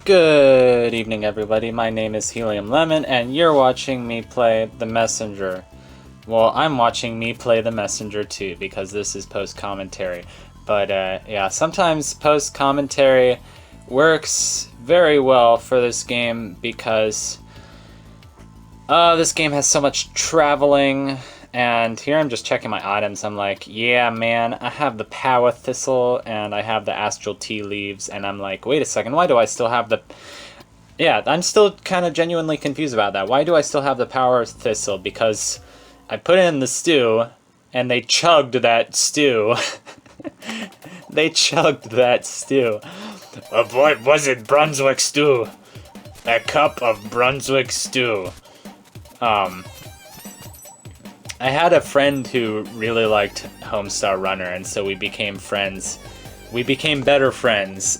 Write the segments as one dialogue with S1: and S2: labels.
S1: Good evening, everybody. My name is Helium Lemon, and you're watching me play The Messenger. Well, I'm watching me play The Messenger too, because this is post-commentary. But, yeah, sometimes post-commentary works very well for this game, because this game has so much traveling. And here I'm just checking my items. I'm like, yeah, man, I have the Power Thistle and I have the Astral Tea Leaves. And I'm like, wait a second, why do I still have the... Yeah, I'm still kind of genuinely confused about that. Why do I still have the Power Thistle? Because I put in the stew and they chugged that stew. They chugged that stew. What was it? Brunswick stew. A cup of Brunswick stew. I had a friend who really liked Homestar Runner, and so we became friends. We became better friends,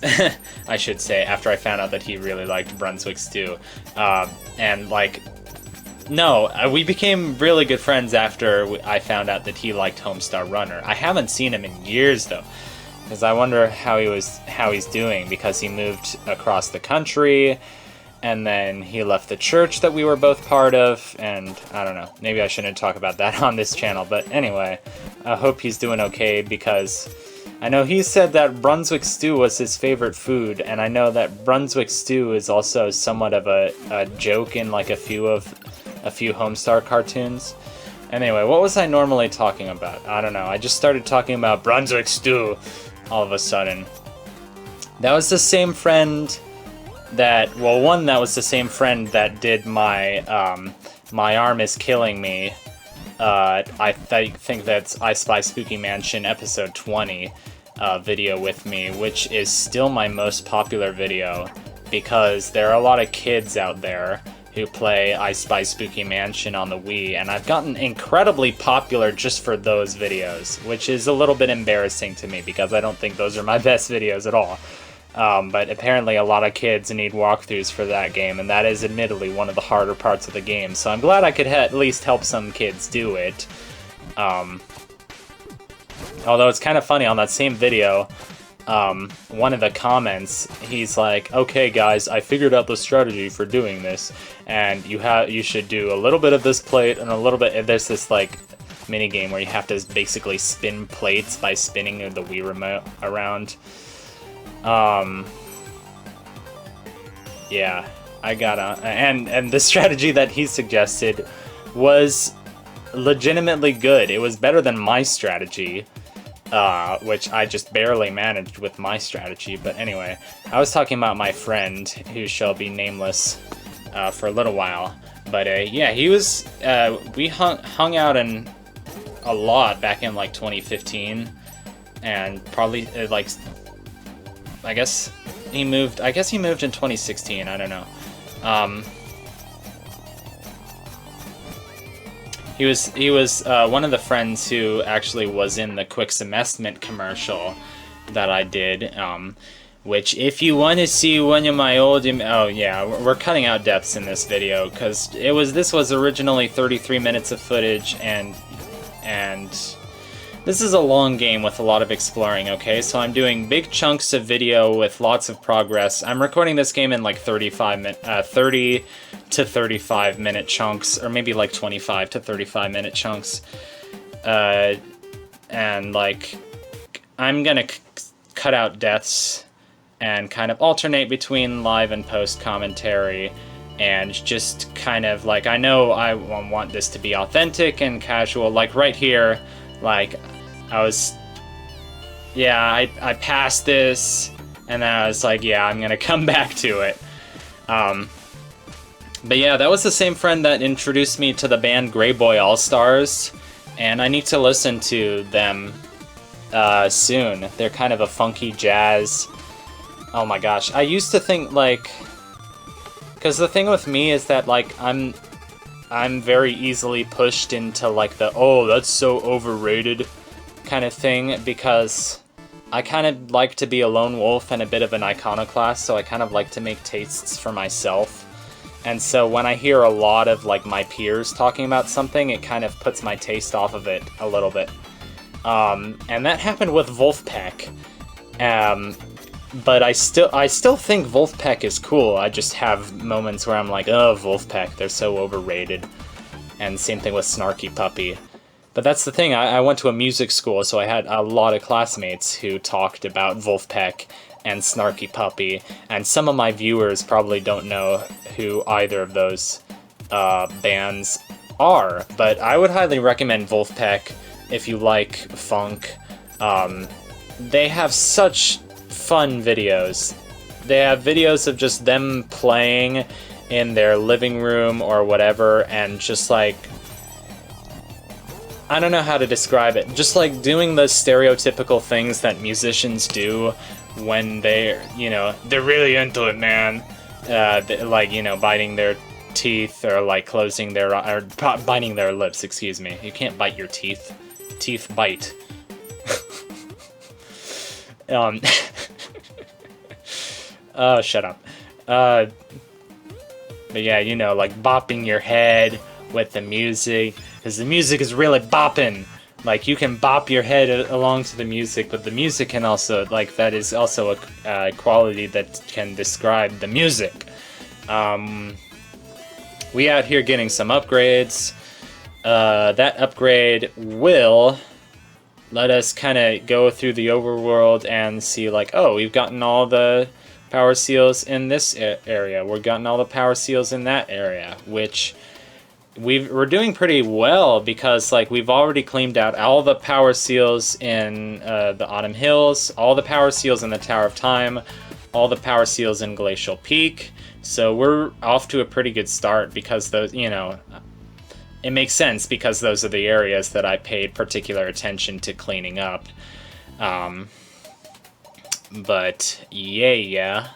S1: I should say, after I found out that he really liked Brunswick Stew. And, like, no, we became really good friends after I found out that he liked Homestar Runner. I haven't seen him in years, though, because I wonder how he's doing, because he moved across the country, and then he left the church that we were both part of, and I don't know, maybe I shouldn't talk about that on this channel, but anyway, I hope he's doing okay, because I know he said that Brunswick stew was his favorite food, and I know that Brunswick stew is also somewhat of a joke in like a few Homestar cartoons. Anyway, what was I normally talking about? I don't know, I just started talking about Brunswick stew all of a sudden. That was the same friend that was the same friend that did my My Arm Is Killing Me. I think that's I Spy Spooky Mansion episode 20 video with me, which is still my most popular video, because there are a lot of kids out there who play I Spy Spooky Mansion on the Wii, and I've gotten incredibly popular just for those videos, which is a little bit embarrassing to me, because I don't think those are my best videos at all. But apparently a lot of kids need walkthroughs for that game, and that is admittedly one of the harder parts of the game, so I'm glad I could at least help some kids do it. Although it's kind of funny, on that same video, one of the comments, he's like, okay guys, I figured out the strategy for doing this, and you should do a little bit of this plate, and a little bit, there's this like mini game where you have to basically spin plates by spinning the Wii remote around. Yeah, I gotta, and the strategy that he suggested was legitimately good. It was better than my strategy, which I just barely managed with my strategy. But anyway, I was talking about my friend, who shall be nameless, for a little while. But, yeah, he was, we hung out in a lot back in, like, 2015, and probably, like, I guess he moved in 2016, I don't know. He was one of the friends who actually was in the Quick Semestment commercial that I did, which if you want to see one of my old... Oh yeah, we're cutting out deaths in this video, because this was originally 33 minutes of footage, and this is a long game with a lot of exploring, okay? So I'm doing big chunks of video with lots of progress. I'm recording this game in like 30 to 35 minute chunks, or maybe like 25 to 35 minute chunks. And like, I'm gonna cut out deaths and kind of alternate between live and post commentary, and just kind of like, I know I want this to be authentic and casual, like right here, like, I passed this, and then I was like, yeah, I'm gonna come back to it. But yeah, that was the same friend that introduced me to the band Greyboy All-Stars, and I need to listen to them soon. They're kind of a funky jazz. Oh my gosh, I used to think, like, because the thing with me is that, like, I'm very easily pushed into, like, the, oh, that's so overrated kind of thing, because I kind of like to be a lone wolf and a bit of an iconoclast, so I kind of like to make tastes for myself. And so when I hear a lot of, like, my peers talking about something, it kind of puts my taste off of it a little bit. And that happened with Vulfpeck. But I still think Vulfpeck is cool. I just have moments where I'm like, oh, Vulfpeck, they're so overrated. And same thing with Snarky Puppy. But that's the thing, I went to a music school, so I had a lot of classmates who talked about Vulfpeck and Snarky Puppy, and some of my viewers probably don't know who either of those bands are, but I would highly recommend Vulfpeck if you like funk. They have such fun videos. They have videos of just them playing in their living room or whatever, and just like, I don't know how to describe it, just like doing the stereotypical things that musicians do when they're, you know, they're really into it, man. Like, you know, biting their teeth, or like closing their, or biting their lips, excuse me. You can't bite your teeth. Teeth bite. Oh, shut up. But yeah, you know, like bopping your head with the music, because the music is really bopping. Like, you can bop your head along to the music, but the music can also, like, that is also a quality that can describe the music. We out here getting some upgrades. That upgrade will let us kind of go through the overworld and see, like, oh, we've gotten all the power seals in this area. We've gotten all the power seals in that area, which we're doing pretty well, because like we've already cleaned out all the power seals in the Autumn Hills, all the power seals in the Tower of Time, all the power seals in Glacial Peak. So we're off to a pretty good start, because those, you know, it makes sense because those are the areas that I paid particular attention to cleaning up. But yeah,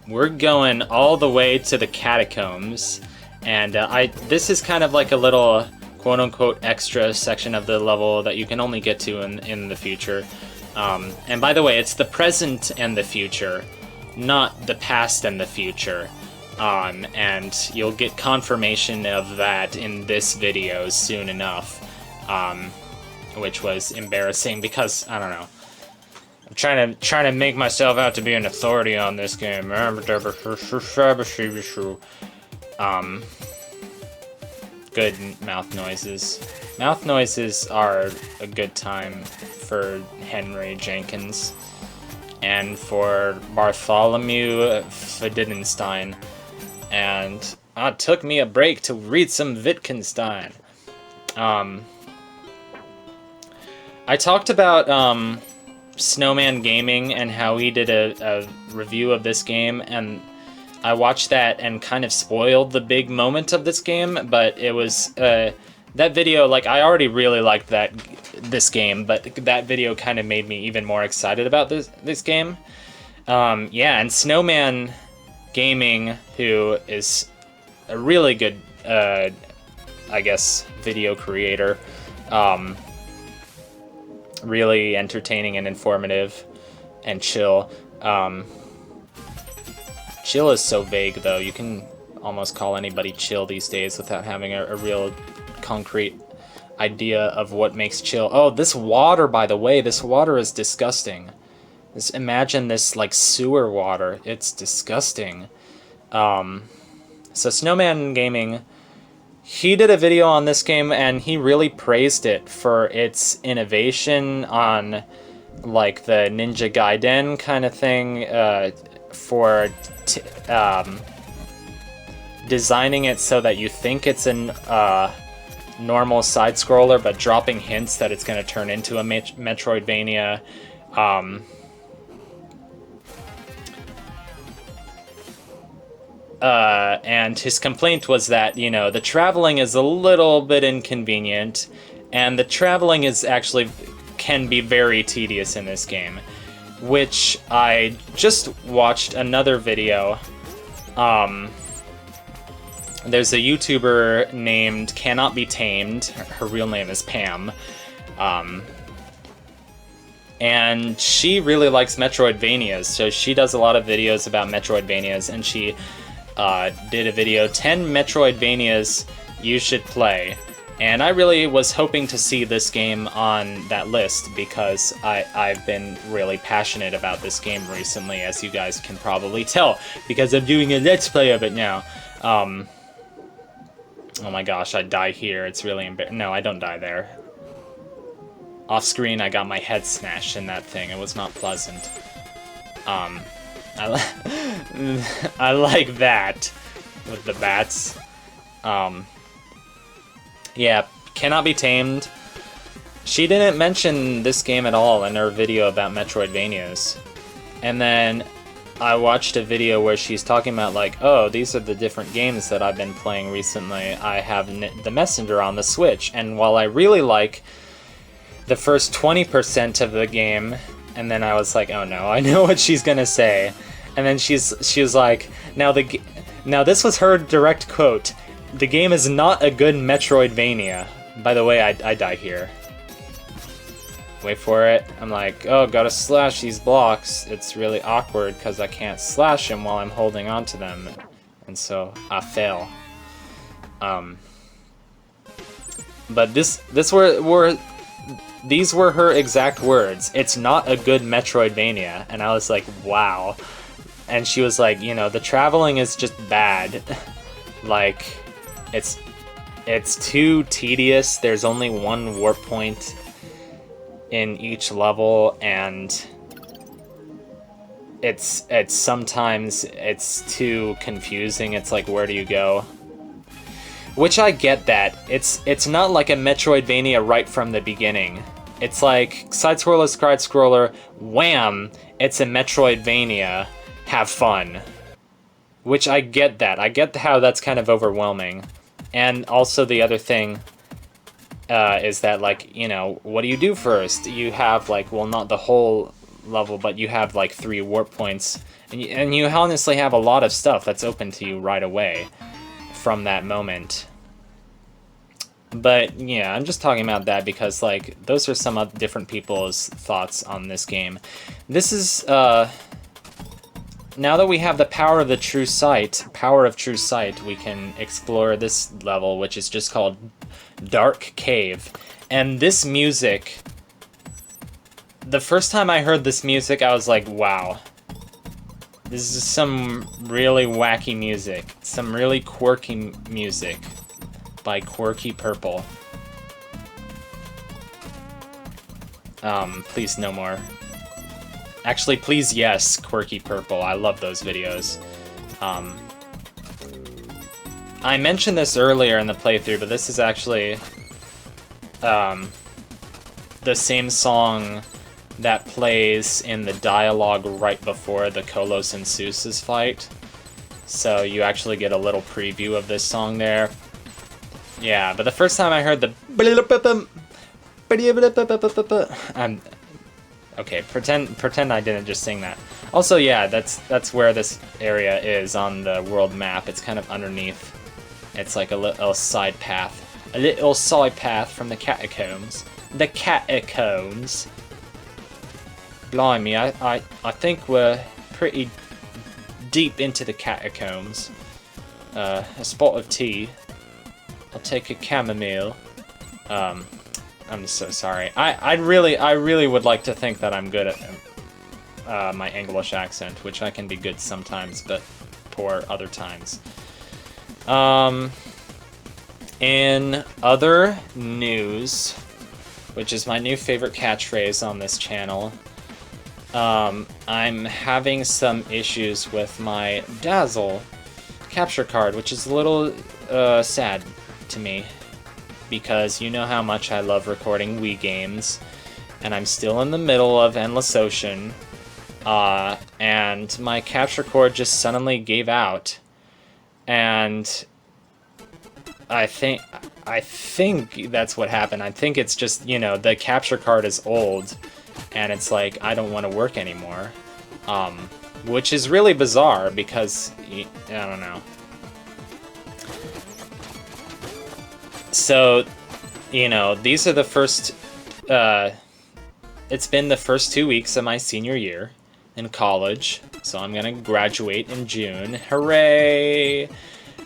S1: we're going all the way to the catacombs. And this is kind of like a little quote-unquote extra section of the level that you can only get to in the future. And by the way, it's the present and the future, not the past and the future. And you'll get confirmation of that in this video soon enough, which was embarrassing because, I don't know, I'm trying to make myself out to be an authority on this game. Good mouth noises. Mouth noises are a good time for Henry Jenkins and for Bartholomew Fiddenstein. And it took me a break to read some Wittgenstein. I talked about Snoman Gaming and how he did a review of this game, and I watched that and kind of spoiled the big moment of this game, but it was, that video, like, I already really liked this game, but that video kind of made me even more excited about this game. Yeah, and Snoman Gaming, who is a really good, I guess, video creator, really entertaining and informative and chill. Chill is so vague, though. You can almost call anybody chill these days without having a real concrete idea of what makes chill. Oh, this water, by the way, this water is disgusting. Imagine this, like, sewer water. It's disgusting. So Snoman Gaming, he did a video on this game, and he really praised it for its innovation on, like, the Ninja Gaiden kind of thing, for designing it so that you think it's an normal side-scroller, but dropping hints that it's going to turn into a Metroidvania. And his complaint was that, you know, the traveling is a little bit inconvenient, and the traveling is actually can be very tedious in this game. Which I just watched another video. There's a YouTuber named Cannot Be Tamed. Her real name is Pam. And she really likes Metroidvanias, so she does a lot of videos about Metroidvanias, and she did a video, 10 Metroidvanias you should play. And I really was hoping to see this game on that list because I've been really passionate about this game recently, as you guys can probably tell, because I'm doing a Let's Play of it now. Oh my gosh, I die here. It's really embarrassing. No, I don't die there. Off screen, I got my head smashed in that thing. It was not pleasant. I like that with the bats. Yeah, Cannot Be Tamed. She didn't mention this game at all in her video about Metroidvanias. And then I watched a video where she's talking about, like, oh, these are the different games that I've been playing recently. I have The Messenger on the Switch, and while I really like the first 20% of the game, and then I was like, oh no, I know what she's gonna say. And then she was like, now this was her direct quote. The game is not a good Metroidvania. By the way, I die here. Wait for it. I'm like, oh, gotta slash these blocks. It's really awkward because I can't slash them while I'm holding on to them. And so I fail. But these were her exact words. It's not a good Metroidvania. And I was like, wow. And she was like, you know, the traveling is just bad. Like, it's too tedious. There's only one warp point in each level, and it's sometimes too confusing. It's like, where do you go? Which I get that. It's not like a Metroidvania right from the beginning. It's like side scroller, wham, it's a Metroidvania. Have fun. Which I get that. I get how that's kind of overwhelming. And also the other thing is that, like, you know, what do you do first? You have, like, well, not the whole level, but you have, like, 3 warp points. And you honestly have a lot of stuff that's open to you right away from that moment. But, yeah, I'm just talking about that because, like, those are some of different people's thoughts on this game. This is, now that we have the power of true sight, we can explore this level, which is just called Dark Cave. And this music, the first time I heard this music, I was like, wow. This is some really wacky music. Some really quirky music by Quirky Purple. Please no more. Actually, please, yes, Quirky Purple. I love those videos. I mentioned this earlier in the playthrough, but this is actually the same song that plays in the dialogue right before the Kolos and Seuss's fight. So you actually get a little preview of this song there. Yeah, but the first time I heard the... Okay, pretend I didn't just sing that. Also, yeah, that's where this area is on the world map. It's kind of underneath. It's like a little side path. A little side path from the catacombs. The catacombs. Blimey, I think we're pretty deep into the catacombs. A spot of tea. I'll take a chamomile. I'm so sorry. I really would like to think that I'm good at my English accent, which I can be good sometimes, but poor other times. In other news, which is my new favorite catchphrase on this channel, I'm having some issues with my Dazzle capture card, which is a little sad to me. Because you know how much I love recording Wii games, and I'm still in the middle of Endless Ocean, and my capture cord just suddenly gave out, and I think that's what happened. I think it's just, you know, the capture card is old, and it's like, I don't want to work anymore, which is really bizarre because, I don't know. So, you know, these are the first, it's been the first 2 weeks of my senior year in college, so I'm gonna graduate in June. Hooray!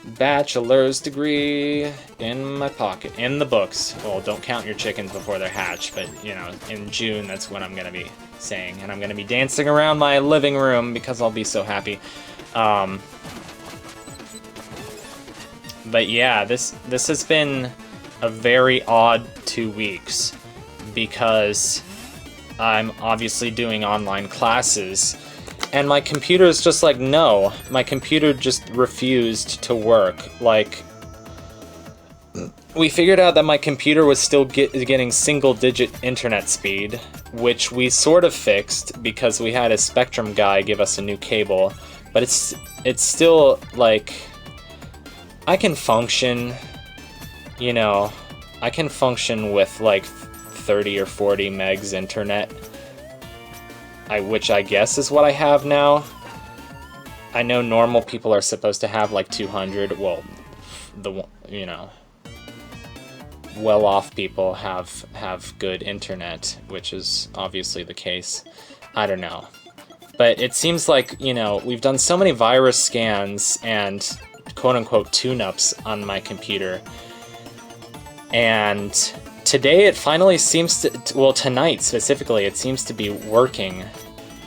S1: Bachelor's degree in my pocket. In the books. Well, don't count your chickens before they're hatched, but, you know, in June, that's what I'm going to be saying. And I'm going to be dancing around my living room because I'll be so happy. But yeah, this has been a very odd 2 weeks because I'm obviously doing online classes. And my computer is just like, no. My computer just refused to work. Like, we figured out that my computer was still getting single-digit internet speed, which we sort of fixed because we had a Spectrum guy give us a new cable. But it's still, like, I can function, you know, I can function with, like, 30 or 40 megs internet. Which I guess is what I have now. I know normal people are supposed to have like 200. Well, you know, well-off people have good internet, which is obviously the case. I don't know. But it seems like, you know, we've done so many virus scans and quote-unquote tune-ups on my computer. And today it finally seems to, well, tonight specifically, it seems to be working.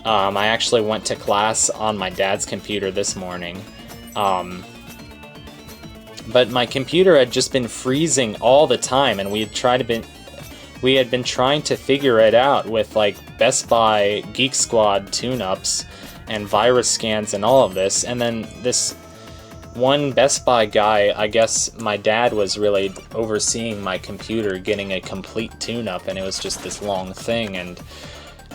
S1: I actually went to class on my dad's computer this morning. But my computer had just been freezing all the time, and we had been trying to figure it out with like Best Buy Geek Squad tune-ups and virus scans and all of this. And then this one Best Buy guy, I guess my dad was really overseeing my computer getting a complete tune-up, and it was just this long thing. And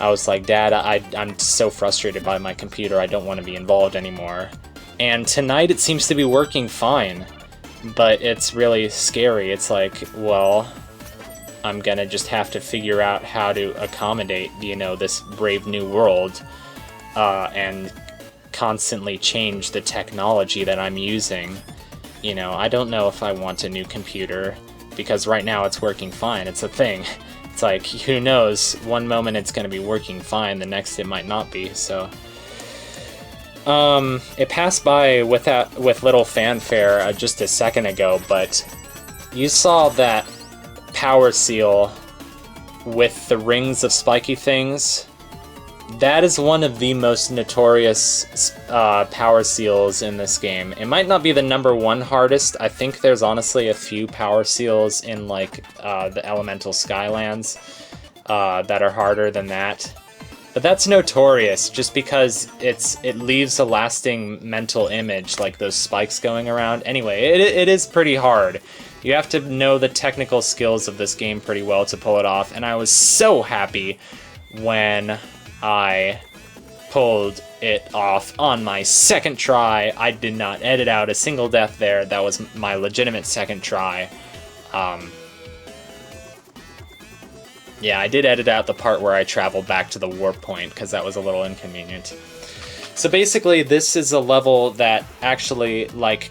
S1: I was like, Dad, I'm so frustrated by my computer, I don't want to be involved anymore. And tonight it seems to be working fine, but it's really scary. It's like, well, I'm gonna just have to figure out how to accommodate, you know, this brave new world, and constantly change the technology that I'm using. You know, I don't know if I want a new computer, because right now it's working fine. It's a thing. It's like, who knows, one moment it's going to be working fine, the next it might not be, so. It passed by with little fanfare just a second ago, but you saw that power seal with the rings of spiky things. That is one of the most notorious power seals in this game. It might not be the #1 hardest. I think there's honestly a few power seals in like the Elemental Skylands that are harder than that. But that's notorious just because it leaves a lasting mental image, like those spikes going around. Anyway, it is pretty hard. You have to know the technical skills of this game pretty well to pull it off, and I was so happy when I pulled it off on my second try. I did not edit out a single death there. That was my legitimate second try. Yeah, I did edit out the part where I traveled back to the warp point, because that was a little inconvenient. So basically, this is a level that actually, like,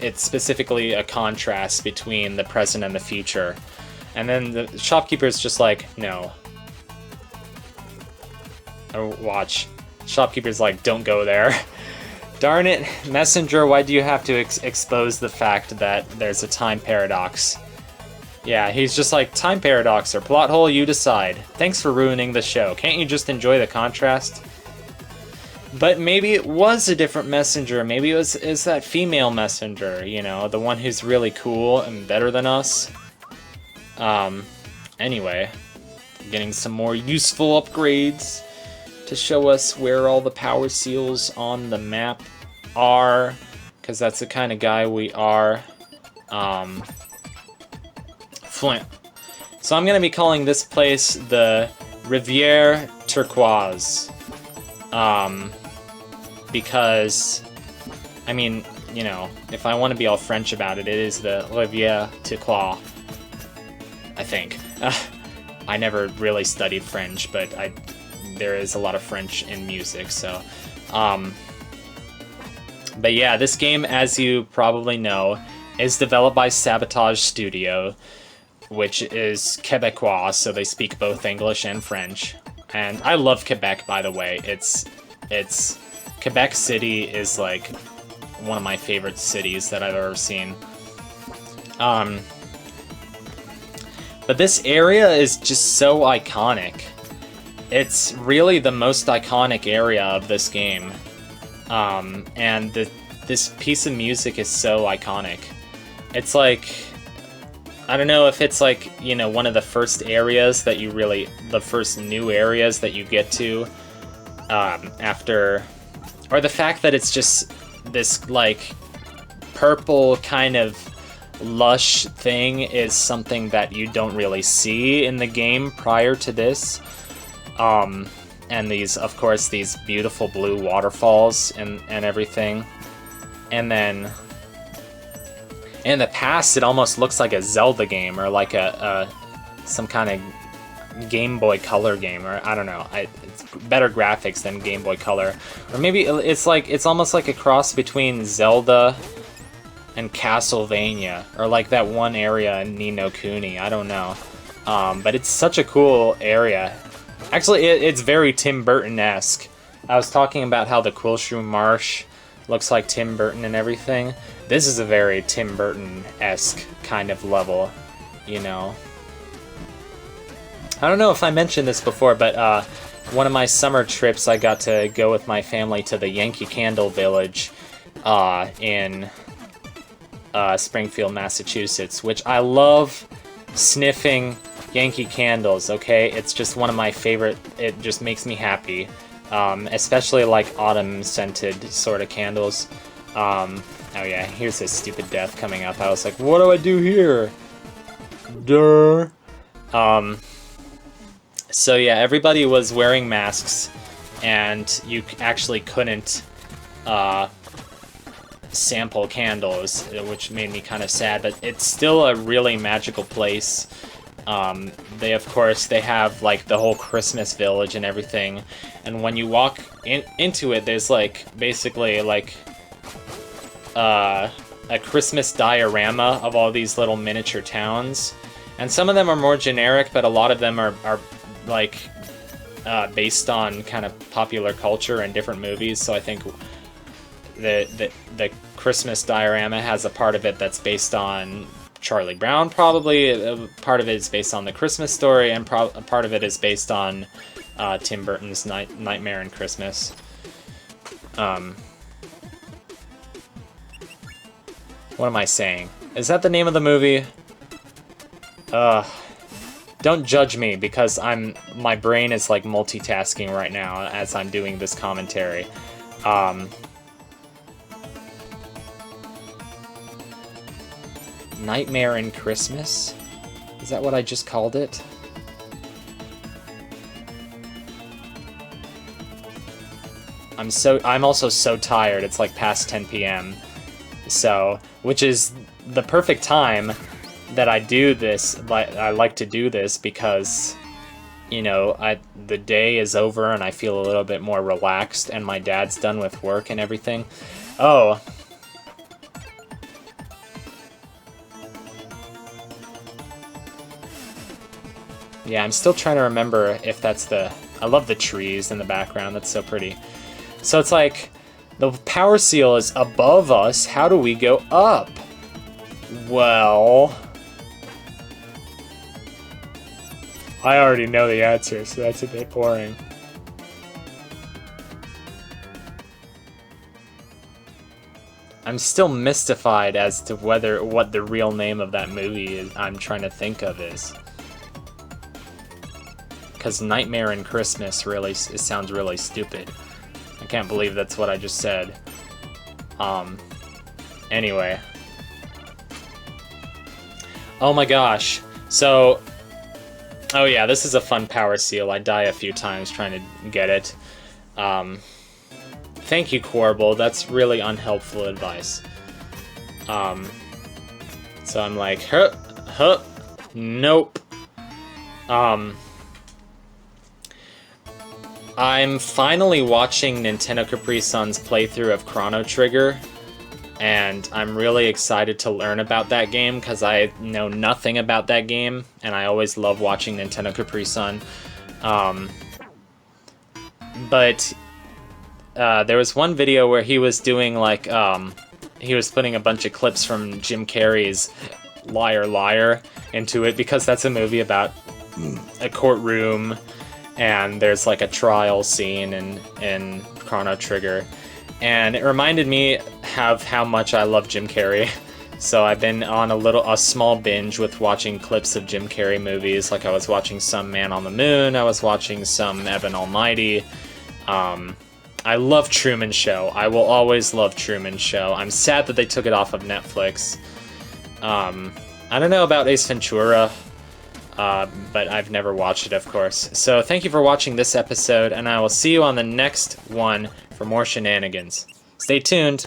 S1: it's specifically a contrast between the present and the future. And then the shopkeeper's just like, no. Or watch. Shopkeeper's like, don't go there. Darn it, Messenger, why do you have to expose the fact that there's a time paradox? Yeah, he's just like, time paradox or plot hole, you decide. Thanks for ruining the show. Can't you just enjoy the contrast? But maybe it was a different messenger. Maybe it's that female messenger, you know, the one who's really cool and better than us. Anyway, getting some more useful upgrades to show us where all the power seals on the map are, because that's the kind of guy we are. Flint. So I'm going to be calling this place the Riviere Turquoise. Because, I mean, you know, if I want to be all French about it, it is the Riviere Turquoise, I think. I never really studied French, but there is a lot of French in music, so. But yeah, this game, as you probably know, is developed by Sabotage Studio, which is Quebecois, so they speak both English and French. And I love Quebec, by the way. Quebec City is like one of my favorite cities that I've ever seen. But this area is just so iconic. It's really the most iconic area of this game. And this piece of music is so iconic. It's like, I don't know if it's like, you know, one of the first areas that you really, the first new areas that you get to after, or the fact that it's just this like purple kind of lush thing is something that you don't really see in the game prior to this. And these, of course, these beautiful blue waterfalls and everything. And then in the past, it almost looks like a Zelda game or like some kind of Game Boy Color game, or I don't know. It's better graphics than Game Boy Color, or maybe it's almost like a cross between Zelda and Castlevania, or like that one area in Ni no Kuni. I don't know, but it's such a cool area. Actually, it's very Tim Burton-esque. I was talking about how the Quillshroom Marsh looks like Tim Burton and everything. This is a very Tim Burton-esque kind of level, you know. I don't know if I mentioned this before, but one of my summer trips, I got to go with my family to the Yankee Candle Village in Springfield, Massachusetts, which I love sniffing Yankee Candles, okay? It's just one of my favorite, it just makes me happy. Especially like autumn-scented sort of candles. Oh yeah, here's this stupid death coming up. I was like, what do I do here? Duh. So yeah, everybody was wearing masks, and you actually couldn't sample candles, which made me kind of sad, but it's still a really magical place. They, of course, they have like the whole Christmas village and everything, and when you walk into it, there's like basically like a Christmas diorama of all these little miniature towns, and some of them are more generic, but a lot of them are like based on kind of popular culture and different movies. So I think the Christmas diorama has a part of it that's based on Charlie Brown, probably. Part of it is based on The Christmas Story, and part of it is based on Tim Burton's Nightmare on Christmas. What am I saying? Is that the name of the movie? Don't judge me, because my brain is like multitasking right now as I'm doing this commentary. Nightmare in Christmas? Is that what I just called it? I'm also so tired. It's like past 10 p.m. So, which is the perfect time that I do this. I like to do this because, you know, the day is over and I feel a little bit more relaxed, and my dad's done with work and everything. Oh. Yeah, I'm still trying to remember if that's I love the trees in the background. That's so pretty. So it's like, the power seal is above us. How do we go up? Well, I already know the answer, so that's a bit boring. I'm still mystified as to what the real name of that movie is. I'm trying to think of is. Because Nightmare in Christmas it sounds really stupid. I can't believe that's what I just said. Anyway. Oh my gosh. So, oh yeah, this is a fun power seal. I die a few times trying to get it. Thank you, Quarble. That's really unhelpful advice. So I'm like, nope. I'm finally watching Nintendo Capri Sun's playthrough of Chrono Trigger, and I'm really excited to learn about that game because I know nothing about that game, and I always love watching Nintendo Capri Sun. But there was one video where he was doing like he was putting a bunch of clips from Jim Carrey's Liar Liar into it because that's a movie about a courtroom, and there's like a trial scene in Chrono Trigger, and it reminded me of how much I love Jim Carrey. So I've been on a small binge with watching clips of Jim Carrey movies. Like I was watching some Man on the Moon, I was watching some Evan Almighty. I love Truman Show. I will always love Truman Show. I'm sad that they took it off of Netflix. I don't know about Ace Ventura, but I've never watched it, of course. So thank you for watching this episode, and I will see you on the next one for more shenanigans. Stay tuned.